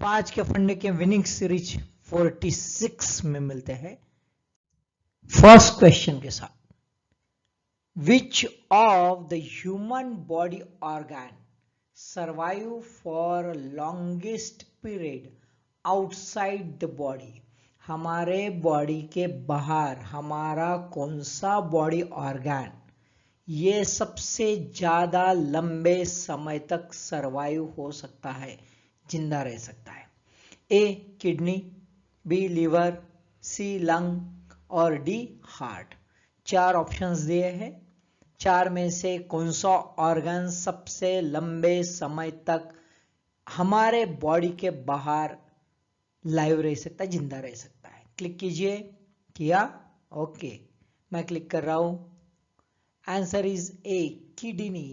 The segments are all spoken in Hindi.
5 के फंडे के विनिंग सीरीज 46 में मिलते हैं फर्स्ट क्वेश्चन के साथ। Which of the human body organ survive for longest period outside the body? हमारे बॉडी के बाहर हमारा कौन सा बॉडी ऑर्गन ये सबसे ज्यादा लंबे समय तक सर्वाइव हो सकता है, जिंदा रह सकता है? ए किडनी, बी लीवर, सी लंग और डी हार्ट। 4 ऑप्शंस दिए हैं। 4 में से कौन सा ऑर्गन सबसे लंबे समय तक हमारे बॉडी के बाहर लाइव रह सकता है, जिंदा रह सकता है? क्लिक कीजिए। किया? ओके, मैं क्लिक कर रहा हूं। Answer is a kidney.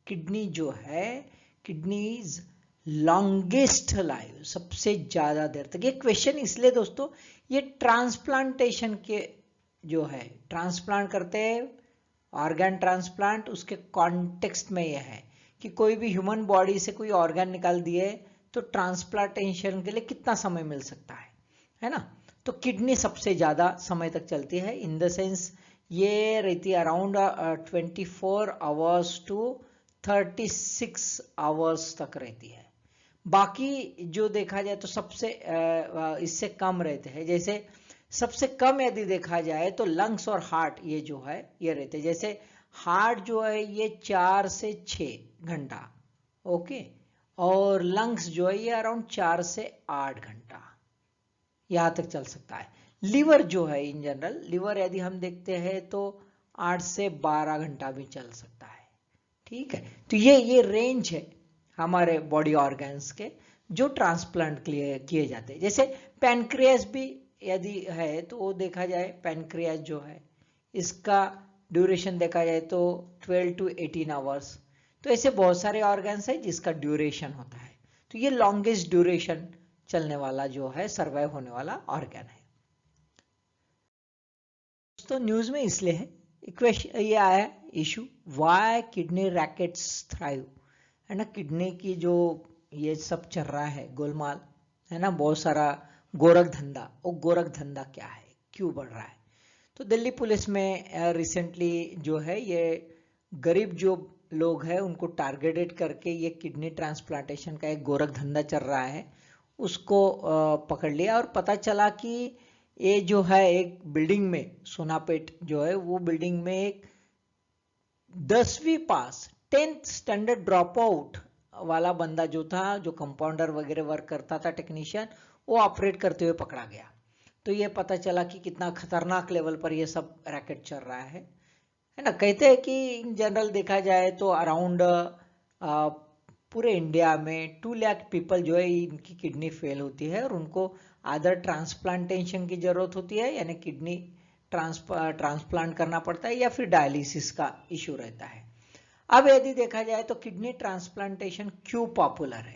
Kidney जो है, किडनी इज लॉन्गेस्ट लाइव, सबसे ज्यादा देर तक। ये क्वेश्चन इसलिए दोस्तों, ये ट्रांसप्लांटेशन के जो है, ट्रांसप्लांट करते हैं ऑर्गन ट्रांसप्लांट, उसके कॉन्टेक्स्ट में यह है कि कोई भी ह्यूमन बॉडी से कोई ऑर्गन निकाल दिए तो ट्रांसप्लांटेशन के लिए कितना समय मिल सकता है ना? तो किडनी सबसे ज्यादा समय तक चलती है, इन द सेंस ये रहती है अराउंड 24 आवर्स टू 36 आवर्स तक रहती है। बाकी जो देखा जाए तो सबसे इससे कम रहते हैं। जैसे सबसे कम यदि देखा जाए तो लंग्स और हार्ट ये जो है ये रहते हैं। जैसे हार्ट जो है ये 4 से 6 घंटा, ओके, और लंग्स जो है ये अराउंड 4 से 8 घंटा यहां तक चल सकता है। लिवर जो है इन जनरल, लिवर यदि हम देखते हैं तो 8 से 12 घंटा भी चल सकता है। ठीक है, तो ये रेंज है हमारे बॉडी ऑर्गन्स के जो ट्रांसप्लांट किए जाते हैं। जैसे पैनक्रियास भी यदि है तो वो देखा जाए, पैनक्रियास जो है इसका ड्यूरेशन देखा जाए तो 12 to 18 आवर्स। तो ऐसे बहुत सारे ऑर्गन्स है जिसका ड्यूरेशन होता है। तो ये लॉन्गेस्ट ड्यूरेशन चलने वाला जो है, सर्वाइव होने वाला ऑर्गन है। तो न्यूज में इसलिए है, क्वेश्चन ये आया issue, why kidney rackets thrive, है ना? किडनी की जो ये सब चल रहा है गोलमाल, है ना, बहुत सारा गोरख धंधा। वो गोरख धंधा क्या है, क्यों बढ़ रहा है? तो दिल्ली पुलिस में रिसेंटली जो है ये गरीब जो लोग हैं उनको टारगेटेड करके ये किडनी ट्रांसप्लांटेशन का एक गोरख धंधा चल रहा है, उसको पकड़ लिया। और पता चला कि ये जो है एक बिल्डिंग में, सोनापेट जो है वो बिल्डिंग में एक 10वीं पास 10th स्टैंडर्ड ड्रॉप आउट वाला बंदा जो था, जो कंपाउंडर वगैरह वर्क करता था, टेक्नीशियन, वो ऑपरेट करते हुए पकड़ा गया। तो ये पता चला कि कितना खतरनाक लेवल पर ये सब रैकेट चल रहा है ना? कहते हैं कि इन जनरल देखा जाए तो अराउंड पूरे इंडिया में 2 लाख पीपल जो है इनकी किडनी फेल होती है और उनको आदर ट्रांसप्लांटेशन की जरूरत होती है, यानी किडनी ट्रांसप्लांट करना पड़ता है, या फिर डायलिसिस का इशू रहता है। अब यदि देखा जाए तो किडनी ट्रांसप्लांटेशन क्यों पॉपुलर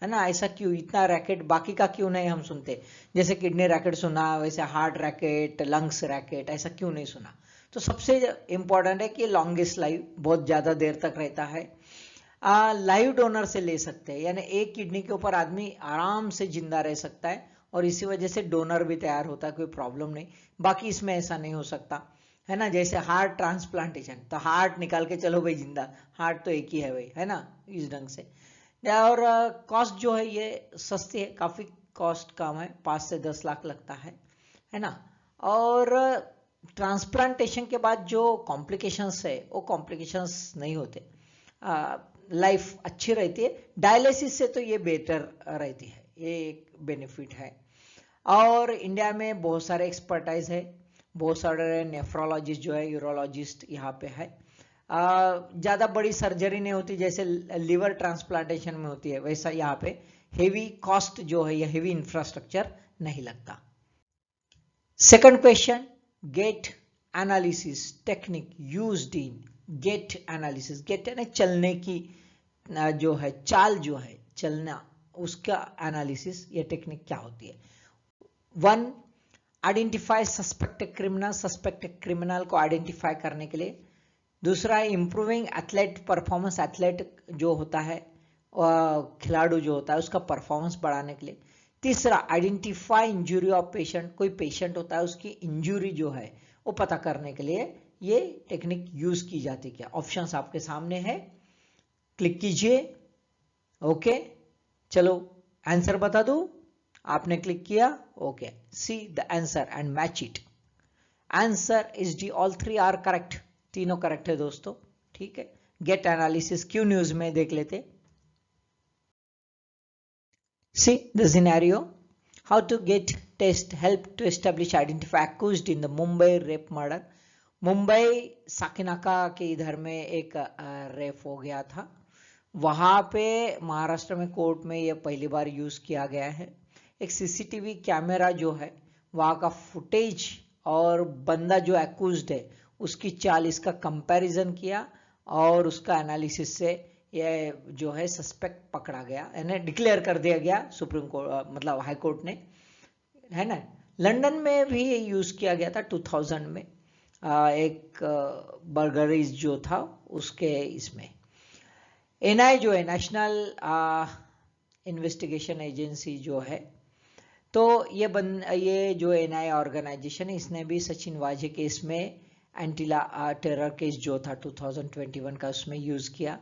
है ना? ऐसा क्यों, इतना रैकेट बाकी का क्यों नहीं हम सुनते? जैसे किडनी रैकेट सुना, वैसे हार्ट रैकेट, लंग्स रैकेट, ऐसा क्यों नहीं सुना? तो सबसे इंपॉर्टेंट है कि लॉन्गेस्ट लाइफ, बहुत ज्यादा देर तक रहता है। लाइव डोनर से ले सकते हैं, यानी एक किडनी के ऊपर आदमी आराम से जिंदा रह सकता है और इसी वजह से डोनर भी तैयार होता है, कोई प्रॉब्लम नहीं। बाकी इसमें ऐसा नहीं हो सकता, है ना? जैसे हार्ट ट्रांसप्लांटेशन, तो हार्ट निकाल के चलो भाई जिंदा, हार्ट तो एक ही है भाई, है ना, इस ढंग से। और कॉस्ट जो है ये सस्ती है, काफी कॉस्ट कम है, 5 से 10 लाख लगता है ना? और ट्रांसप्लांटेशन के बाद जो कॉम्प्लिकेशंस है वो कॉम्प्लिकेशंस नहीं होते, लाइफ अच्छी रहती है। डायलिसिस से तो ये बेटर रहती है, ये एक बेनिफिट है। और इंडिया में बहुत सारे एक्सपर्टाइज है, बहुत सारे नेफ्रोलॉजिस्ट जो है, यूरोलॉजिस्ट यहाँ पे है। ज़्यादा बड़ी सर्जरी नहीं होती जैसे लिवर ट्रांसप्लांटेशन में होती है, वैसा यहाँ पे हेवी कॉस्ट जो है, या हेवी इंफ्रास्ट्रक्चर नहीं लगता। Second question, gate analysis technique used in, gate analysis, gate यानी चलने की जो है, चाल जो है, चलना, उसका एनालिसिस, ये टेक्निक क्या होती है? 1, identify suspected criminal, suspected criminal को आइडेंटिफाई करने के लिए। दूसरा है इंप्रूविंग एथलेट परफॉर्मेंस, एथलेट जो होता है, खिलाड़ू जो होता है उसका परफॉर्मेंस बढ़ाने के लिए। तीसरा, आइडेंटिफाई इंजुरी ऑफ पेशेंट, कोई पेशेंट होता है उसकी इंजुरी जो है वो पता करने के लिए ये टेक्निक यूज की जाती है। क्या ऑप्शंस आपके सामने है, क्लिक कीजिए। ओके, चलो आंसर बता दो। आपने क्लिक किया, okay, see the answer and match it. Answer is D, all three are correct, तीनों करेक्ट है दोस्तों। ठीक है, गेट एनालिसिस क्यू न्यूज में देख लेते। See the scenario. How to get test help to establish identify accused in the Mumbai rape murder. Mumbai Sakinaka के इधर में एक रेप हो गया था, वहां पे महाराष्ट्र में कोर्ट में ये पहली बार यूज किया गया है। एक सीसीटीवी कैमरा जो है वहां का फुटेज और बंदा जो एक्यूज्ड है उसकी चाल, इसका कंपैरिजन किया और उसका एनालिसिस से ये जो है सस्पेक्ट पकड़ा गया, यानी डिक्लेयर कर दिया गया सुप्रीम कोर्ट, मतलब हाई कोर्ट ने, है ना। लंदन में भी ये यूज किया गया था 2000 में, एक बर्गरीज जो था उसके इसमें। एनआई जो है, नेशनल इन्वेस्टिगेशन एजेंसी जो है, तो ये जो एनआई ऑर्गेनाइजेशन है इसने भी सचिन वाजे केस में एंटी टेरर केस जो था 2021 का उसमें यूज किया।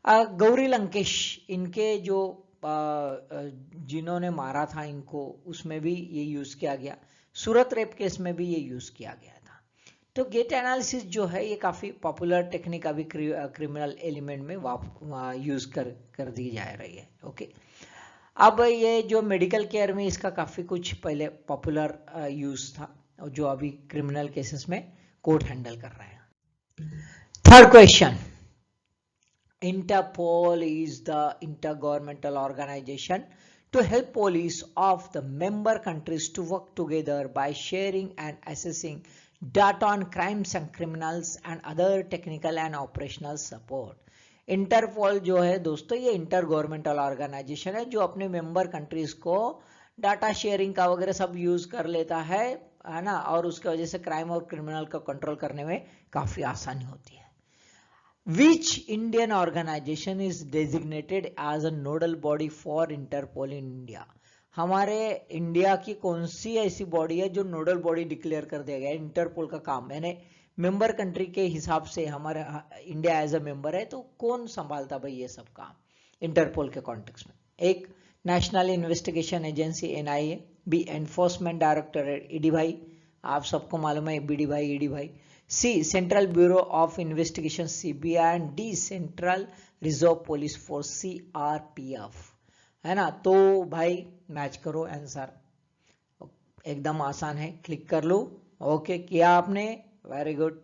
गौरी लंकेश, इनके जो जिन्होंने मारा था इनको, उसमें भी ये यूज किया गया। सूरत रेप केस में भी ये यूज किया गया था। तो गेट एनालिसिस जो है ये काफी पॉपुलर टेक्निक अभी क्रिमिनल एलिमेंट में यूज कर दी जा रही है। ओके, अब ये जो मेडिकल केयर में इसका काफी कुछ पहले पॉपुलर यूज था, जो अभी क्रिमिनल केसेस में कोर्ट हैंडल कर रहे हैं। Third question, Interpol is the intergovernmental organization to help police of the member countries to work together by sharing and assessing data on crimes and criminals and other technical and operational support. Interpol जो है दोस्तों ये इंटर गवर्नमेंटल ऑर्गेनाइजेशन है जो अपने मेंबर कंट्रीज को डाटा शेयरिंग का वगैरह सब यूज कर लेता है ना, और उसकी वजह से क्राइम और क्रिमिनल का कंट्रोल करने में काफी आसानी होती है। Which Indian organization is designated as a nodal body for Interpol in India? हमारे इंडिया की कौन सी ऐसी बॉडी है जो नोडल बॉडी डिक्लेयर कर दिया गया है इंटरपोल का काम, यानी मेंबर कंट्री के हिसाब से हमारे इंडिया एज अ मेंबर है तो कौन संभालता भाई ये सब काम इंटरपोल के कॉन्टेक्स्ट में? एक, national investigation agency NIA, B enforcement directorate ED भाई, आप सबको मालूम है बीडी भाई ईडी भाई, C central bureau of investigation CBI and D central reserve police force CRPF, है ना। तो भाई मैच करो आंसर, एकदम आसान है, क्लिक कर लो। ओके किया आपने, very good.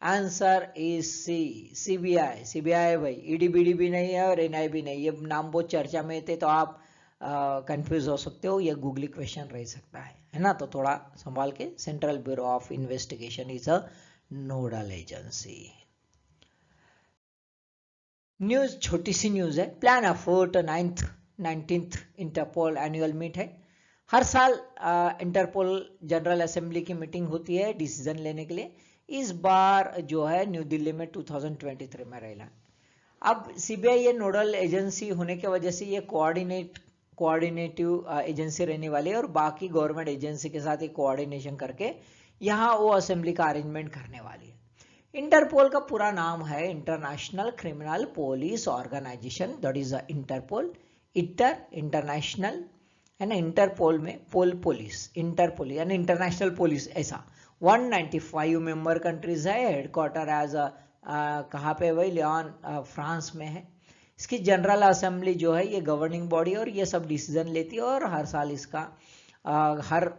Answer is C, CBI. CBI भाई, ईडी बीडी भी नहीं है और एनआई भी नहीं, ये नाम बहुत चर्चा में थे तो आप कंफ्यूज हो सकते हो, ये गूगली क्वेश्चन रह सकता है ना, तो थोड़ा संभाल के। Central bureau of investigation is a nodal agency. News, छोटी सी न्यूज है। प्लान अफोर्ट 19th इंटरपोल एनुअल मीट है। हर साल इंटरपोल जनरल असेंबली की मीटिंग होती है डिसीजन लेने के लिए। इस बार जो है न्यू दिल्ली में 2023 में रहेगा। अब सीबीआई ये नोडल एजेंसी होने की वजह से ये कोऑर्डिनेटिव एजेंसी रहने वाली है और बाकी गवर्नमेंट एजेंसी के साथ एक कोऑर्डिनेशन करके यहाँ वो असेंबली का अरेंजमेंट करने वाली है। इंटरपोल का पूरा नाम है international criminal police organisation, that is Interpol. International है ना, इंटरपोल में पोल पुलिस, इंटरपोल यानी इंटरनेशनल पुलिस, ऐसा 195 मेंबर कंट्रीज है। हेडक्वार्टर एज कहाँ पे भाई, लियोन फ्रांस में है। इसकी जनरल असेंबली जो है ये गवर्निंग बॉडी और ये सब डिसीजन लेती है और हर साल इसका हर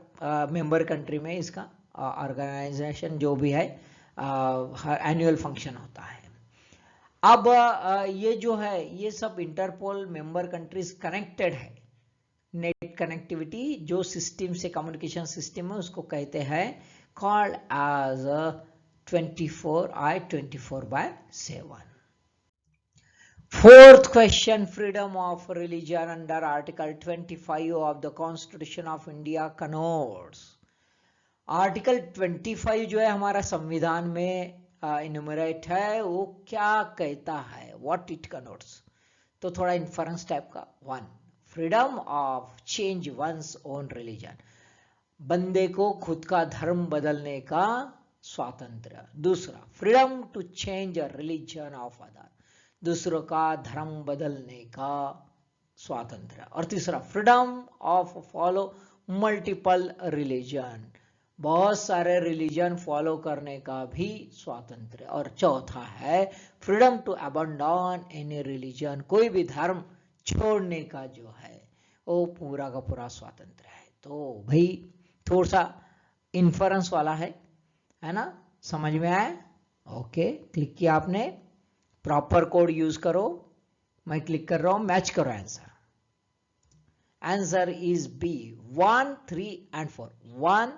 मेंबर कंट्री में इसका ऑर्गेनाइजेशन जो भी है हर एनुअल फंक्शन होता है। अब ये जो है ये सब इंटरपोल मेंबर कंट्रीज कनेक्टेड है, नेट कनेक्टिविटी जो सिस्टम से कम्युनिकेशन सिस्टम है उसको कहते हैं called as 24/7। Fourth question, freedom of religion under Article 25 of the Constitution of India connotes. Article 25 जो है हमारा संविधान में इन्यूमरेट है, वो क्या कहता है, व्हाट इट कनोट्स। तो थोड़ा इन्फरेंस टाइप का। 1, freedom of change one's own religion, बंदे को खुद का धर्म बदलने का स्वातंत्र। दूसरा, freedom to change religion of other, दूसरों का धर्म बदलने का स्वातंत्र। और तीसरा, freedom of follow multiple religion, बहुत सारे रिलीजन फॉलो करने का भी स्वातंत्र। और चौथा है freedom to abandon any religion, कोई भी धर्म छोड़ने का जो है वो पूरा का पूरा स्वातंत्र है। तो भाई थोड़ा सा इन्फरेंस वाला है ना, समझ में आया? ओके, क्लिक किया आपने, प्रॉपर कोड यूज करो, मैं क्लिक कर रहा हूं, मैच करो answer. Answer is B, 1, 3 and 4, 1,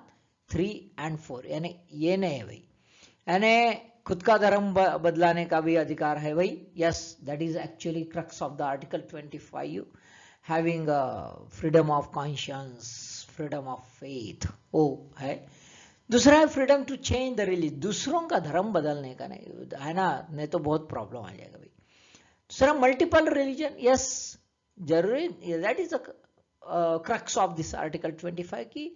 3 and 4, यानी ये नहीं है भाई, यानी खुद का धर्म बदलाने का भी अधिकार है भाई। Yes, that is actually crux of the article 25, having freedom of conscience, freedom of faith, वो है। दूसरा है freedom to change the religion, दूसरों का धर्म बदलने का नहीं है ना, नहीं तो बहुत प्रॉब्लम आ जाएगा भाई। दूसरा मल्टीपल रिलीजन, यस जरूरी, that is crux of this article 25 की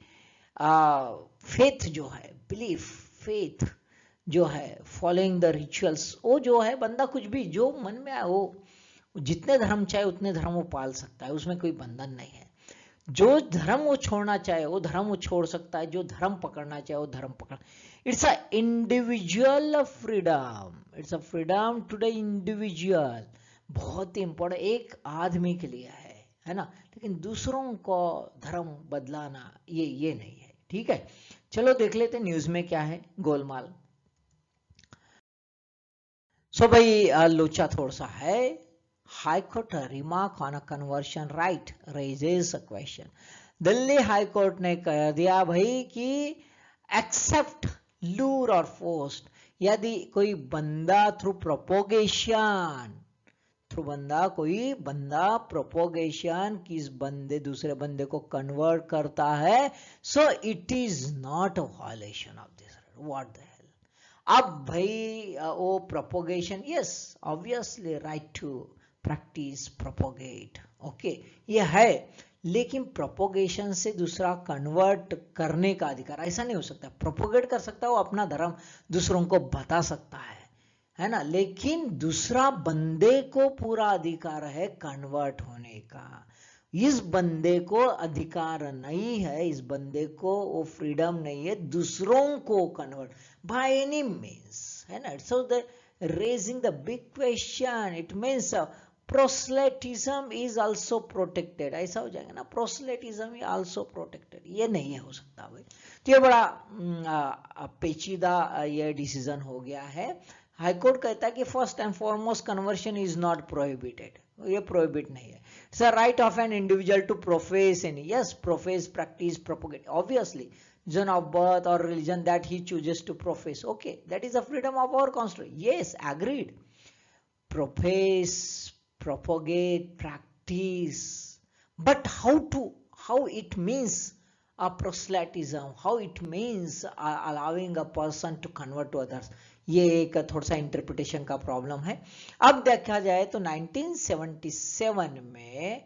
फेथ जो है, बिलीफ, फेथ जो है, फॉलोइंग द रिचुअल्स, वो जो है बंदा कुछ भी जो मन में आए वो जितने धर्म चाहे उतने धर्म वो पाल सकता है, उसमें कोई बंधन नहीं है। जो धर्म वो छोड़ना चाहे वो धर्म वो छोड़ सकता है, जो धर्म पकड़ना चाहे वो धर्म पकड़। It's a individual freedom, it's a freedom to the individual, बहुत ही इंपॉर्टेंट, एक आदमी के लिए है ना, लेकिन दूसरों को धर्म बदलाना ये नहीं है। ठीक है, चलो देख लेते न्यूज में क्या है, गोलमाल। सो भाई लोचा थोड़ा सा है। High Court remark on a conversion right raises a question. Delhi high court ने कह दिया भाई कि एक्सेप्ट लूर और फोर्स्ड, यदि कोई बंदा थ्रू प्रोपोगेशन, कोई बंदा प्रोपोगेशन किस बंदे दूसरे बंदे को कन्वर्ट करता है, so it is not a violation of this. What the hell. अब भाई वो propagation, yes obviously right to practise propagate, okay ये है, लेकिन प्रोपोगेशन से दूसरा कन्वर्ट करने का अधिकार ऐसा नहीं हो सकता। प्रोपोगेट कर सकता है वो अपना धर्म दूसरों को बता सकता है ना, लेकिन दूसरा बंदे को पूरा अधिकार है कन्वर्ट होने का। इस बंदे को अधिकार नहीं है, इस बंदे को वो फ्रीडम नहीं है दूसरों को कन्वर्ट बाय एनी मीन्स, है ना। So the raising the big question, it means proselytism is also protected, ऐसा हो जाएगा ना, प्रोस्लेटिज्म इज आल्सो प्रोटेक्टेड, ये नहीं है हो सकता भाई। तो ये बड़ा पेचीदा ये डिसीजन हो गया है। हाईकोर्ट कहता है कि first and foremost conversion is not prohibited, ये प्रोहिबिट नहीं है। It's a right of an individual to profess any, yes profess, practise, propagate, obviously religion of birth or religion that he chooses to profess, okay, that is the freedom of our constitution, yes agreed, profess, propagate, practice, but how it means a proselytism, how it means allowing a person to convert to others, ये एक थोड़ा सा इंटरप्रिटेशन का प्रॉब्लम है। अब देखा जाए तो 1977 में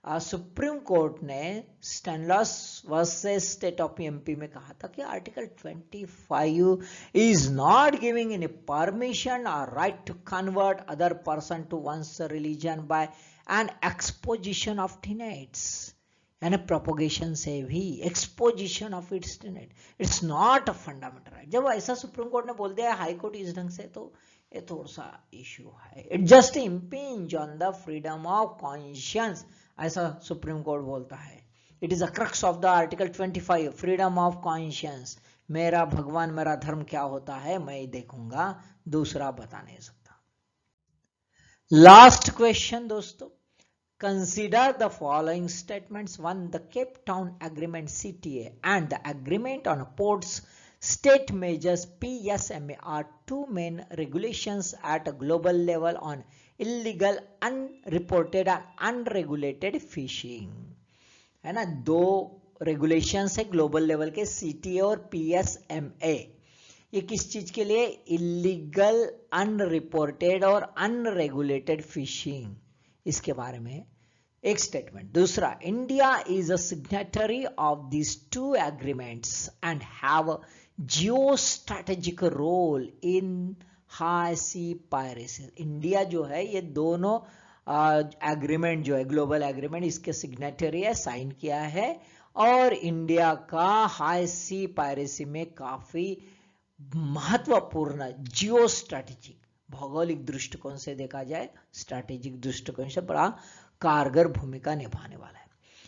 सुप्रीम कोर्ट ने Stanislaus versus state of MP में कहा था कि article 25 is not giving any permission और right to convert other person to one's religion by an exposition of tenets, यानी प्रोपोगेशन से भी exposition of its tenet, it's not a fundamental right. जब ऐसा सुप्रीम कोर्ट ने बोल दिया हाई कोर्ट इस ढंग से, तो ये थोड़ा सा इश्यू है, it just impinge on the freedom of conscience, ऐसा सुप्रीम कोर्ट बोलता है। It is a crux of the article 25, freedom of conscience, मेरा भगवान मेरा धर्म क्या होता है मैं देखूंगा, दूसरा बता नहीं सकता। लास्ट क्वेश्चन दोस्तों, consider the following statements. 1, the Cape Town agreement CTA and the agreement on ports state measures PSMA are two main regulations at a global level on illegal, unreported and unregulated fishing, है ना। दो रेगुलेशंस है ग्लोबल लेवल के, CTA और PSMA। ये किस चीज के लिए? इलीगल, अनरिपोर्टेड और अनरेगुलेटेड फिशिंग, इसके बारे में एक स्टेटमेंट। दूसरा, India is a signatory of this two agreements and have a geostrategic role in high sea piracy. India जो है ये दोनों एग्रीमेंट जो है ग्लोबल एग्रीमेंट इसके सिग्नेटरी है, साइन किया है, और इंडिया का हाई सी पायरेसी में काफी महत्वपूर्ण जियो स्ट्रैटेजिक भौगोलिक दृष्टिकोण से देखा जाए स्ट्रैटेजिक दृष्टिकोण से बड़ा कारगर भूमिका निभाने वाला है।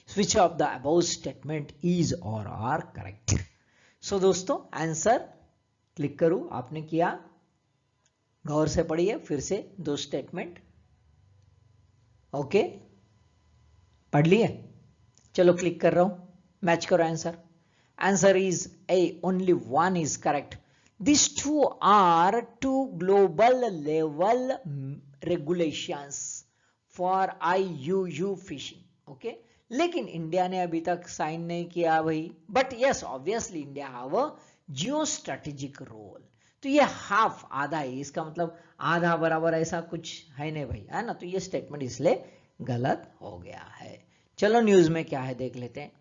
Which of the above statement is or are correct? सो दोस्तों आंसर क्लिक करूं, आपने किया, गौर से पढ़िए फिर से दो स्टेटमेंट। ओके, पढ़ लिए? चलो क्लिक कर रहा हूं, मैच करो answer. Answer is a, only one is correct. These two are two global level regulations for IUU fishing. Okay, लेकिन इंडिया ने अभी तक साइन नहीं किया भाई, but yes obviously India have a geostrategic role. तो ये हाफ आधा है, इसका मतलब आधा बराबर ऐसा कुछ है नहीं भाई, है ना। तो ये स्टेटमेंट इसलिए गलत हो गया है। चलो न्यूज में क्या है देख लेते हैं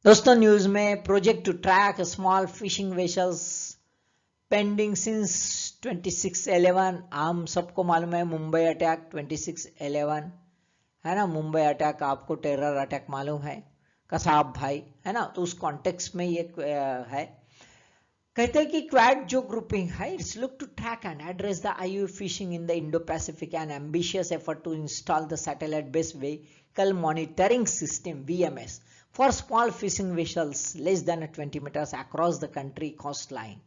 दोस्तों। न्यूज में, project to track small fishing vessels pending since 26/11। हम सबको मालूम है मुंबई अटैक 26/11 है ना। मुंबई अटैक आपको टेरर अटैक मालूम है, कसाब भाई, है ना। तो उस कॉन्टेक्स्ट में ये है, कहते हैं कि क्वाड जो ग्रुपिंग है, it's look to track and address the IUU fishing in the Indo Pacific and ambitious effort to install the satellite based vehicle monitoring system VMS for small fishing vessels less than 20 meters across the country coastline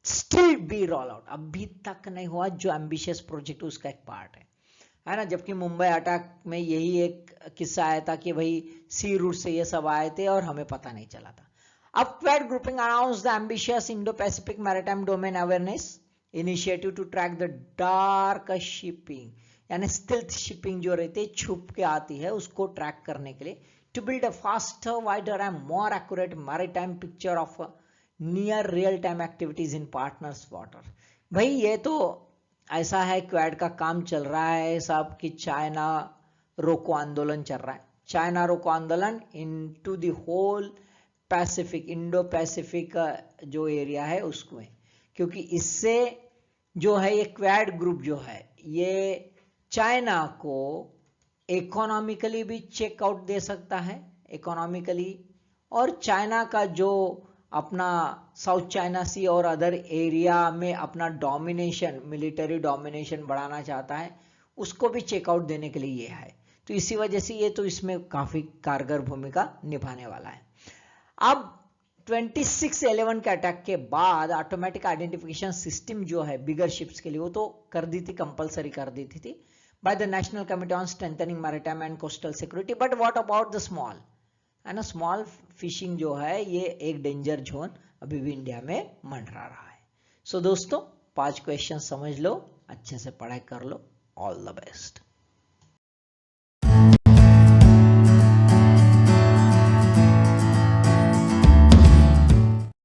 still be roll out। अभी तक नहीं हुआ, जो एम्बिशियस प्रोजेक्ट उसका एक पार्ट है ना। जबकि मुंबई अटैक में यही एक किस्सा आया था कि भाई सी रूट से ये सब आए थे और हमें पता नहीं चला था। अब Quad grouping announce the ambitious Indo Pacific maritime domain awareness initiative to track the dark shipping, यानी स्टिल्थ शिपिंग जो रहती है, छुप के आती है, उसको ट्रैक करने के लिए, to build a faster, wider and more accurate maritime picture of near real-time activities in partners water। भाई ये तो ऐसा है, क्वाड का काम चल रहा है साहब कि चाइना रोको आंदोलन चल रहा है। चाइना रोको आंदोलन into the whole Pacific, Indo Pacific जो एरिया है उसमें, क्योंकि इससे जो है ये क्वाड ग्रुप जो है ये चाइना को इकोनॉमिकली भी चेकआउट दे सकता है, इकोनॉमिकली, और चाइना का जो अपना साउथ चाइना सी और अदर एरिया में अपना डोमिनेशन, मिलिट्री डोमिनेशन बढ़ाना चाहता है, उसको भी चेकआउट देने के लिए ये है। तो इसी वजह से ये तो इसमें काफी कारगर भूमिका निभाने वाला है। अब 26/11 के अटैक के बाद ऑटोमेटिक आइडेंटिफिकेशन सिस्टम जो है बिगर शिप्स के लिए, वो तो कर दी थी, कंपलसरी कर दी थी by the National Committee on Strengthening Maritime and Coastal Security। but what about the small, है ना। स्मॉल फिशिंग जो है ये एक डेंजर जोन अभी भी इंडिया में मंडरा रहा है। सो दोस्तों 5 क्वेश्चन समझ लो, अच्छे से पढ़ाई कर लो। All the best.